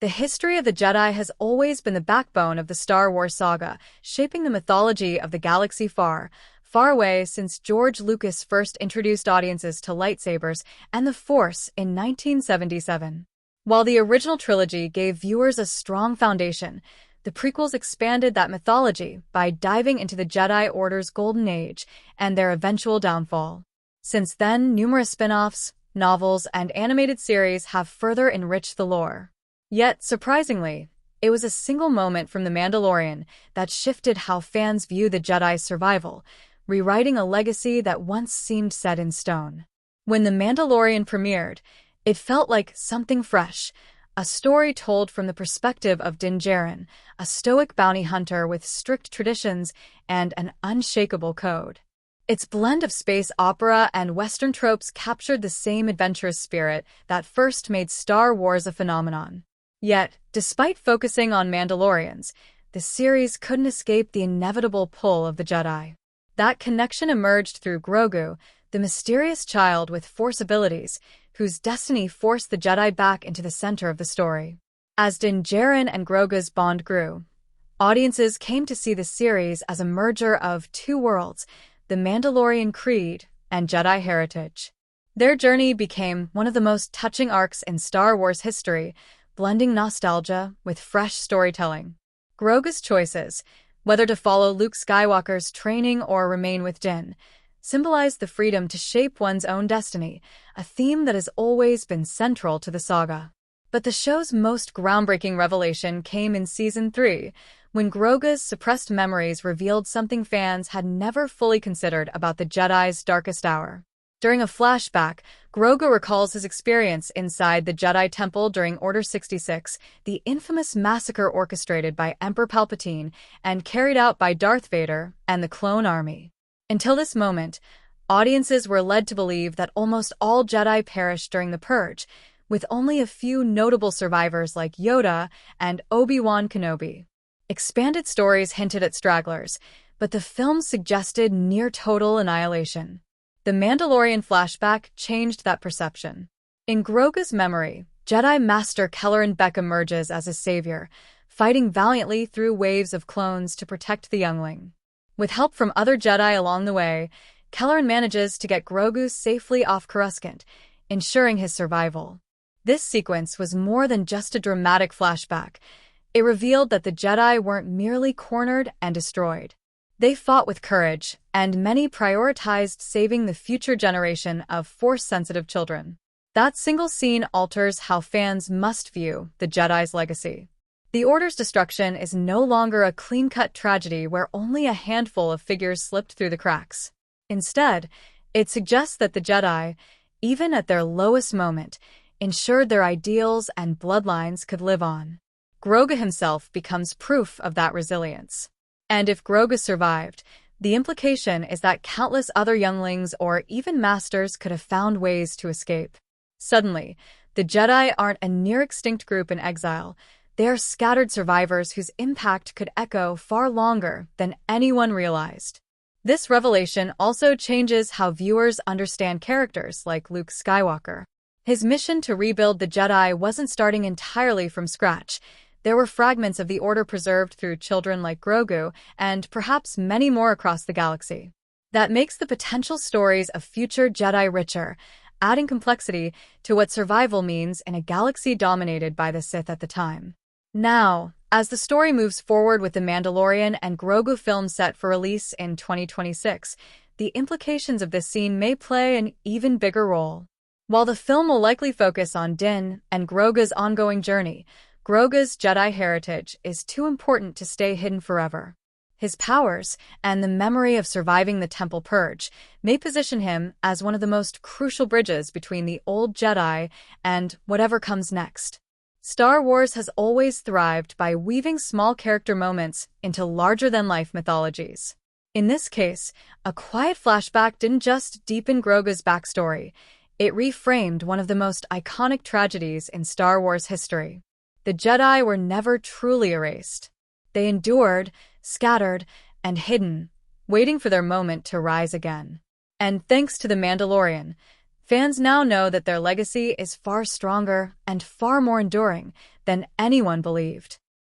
The history of the Jedi has always been the backbone of the Star Wars saga, shaping the mythology of the galaxy far, far away since George Lucas first introduced audiences to lightsabers and the Force in 1977. While the original trilogy gave viewers a strong foundation, the prequels expanded that mythology by diving into the Jedi Order's golden age and their eventual downfall. Since then, numerous spin-offs, novels, and animated series have further enriched the lore. Yet, surprisingly, it was a single moment from The Mandalorian that shifted how fans view the Jedi's survival, rewriting a legacy that once seemed set in stone. When The Mandalorian premiered, it felt like something fresh, a story told from the perspective of Din Djarin, a stoic bounty hunter with strict traditions and an unshakable code. Its blend of space opera and Western tropes captured the same adventurous spirit that first made Star Wars a phenomenon. Yet, despite focusing on Mandalorians, the series couldn't escape the inevitable pull of the Jedi. That connection emerged through Grogu, the mysterious child with Force abilities, whose destiny forced the Jedi back into the center of the story. As Din Djarin and Grogu's bond grew, audiences came to see the series as a merger of two worlds, the Mandalorian creed and Jedi heritage. Their journey became one of the most touching arcs in Star Wars history, blending nostalgia with fresh storytelling. Grogu's choices, whether to follow Luke Skywalker's training or remain with Din, symbolized the freedom to shape one's own destiny, a theme that has always been central to the saga. But the show's most groundbreaking revelation came in Season 3, when Grogu's suppressed memories revealed something fans had never fully considered about the Jedi's darkest hour. During a flashback, Grogu recalls his experience inside the Jedi Temple during Order 66, the infamous massacre orchestrated by Emperor Palpatine and carried out by Darth Vader and the Clone Army. Until this moment, audiences were led to believe that almost all Jedi perished during the Purge, with only a few notable survivors like Yoda and Obi-Wan Kenobi. Expanded stories hinted at stragglers, but the film suggested near-total annihilation. The Mandalorian Flashback changed that perception. In Grogu's memory, Jedi Master Kelleran Beck emerges as a savior, fighting valiantly through waves of clones to protect the youngling. With help from other Jedi along the way, Kelleran manages to get Grogu safely off Coruscant, ensuring his survival. This sequence was more than just a dramatic flashback. It revealed that the Jedi weren't merely cornered and destroyed. They fought with courage, and many prioritized saving the future generation of Force-sensitive children. That single scene alters how fans must view the Jedi's legacy. The Order's destruction is no longer a clean-cut tragedy where only a handful of figures slipped through the cracks. Instead, it suggests that the Jedi, even at their lowest moment, ensured their ideals and bloodlines could live on. Grogu himself becomes proof of that resilience. And if Grogu survived, the implication is that countless other younglings or even masters could have found ways to escape. Suddenly, the Jedi aren't a near-extinct group in exile. They are scattered survivors whose impact could echo far longer than anyone realized. This revelation also changes how viewers understand characters like Luke Skywalker. His mission to rebuild the Jedi wasn't starting entirely from scratch. There were fragments of the Order preserved through children like Grogu, and perhaps many more across the galaxy. That makes the potential stories of future Jedi richer, adding complexity to what survival means in a galaxy dominated by the Sith at the time. Now, as the story moves forward with the Mandalorian and Grogu film set for release in 2026, the implications of this scene may play an even bigger role. While the film will likely focus on Din and Grogu's ongoing journey, Grogu's Jedi heritage is too important to stay hidden forever. His powers and the memory of surviving the Temple Purge may position him as one of the most crucial bridges between the old Jedi and whatever comes next. Star Wars has always thrived by weaving small character moments into larger-than-life mythologies. In this case, a quiet flashback didn't just deepen Grogu's backstory, it reframed one of the most iconic tragedies in Star Wars history. The Jedi were never truly erased. They endured, scattered, and hidden, waiting for their moment to rise again. And thanks to The Mandalorian, fans now know that their legacy is far stronger and far more enduring than anyone believed.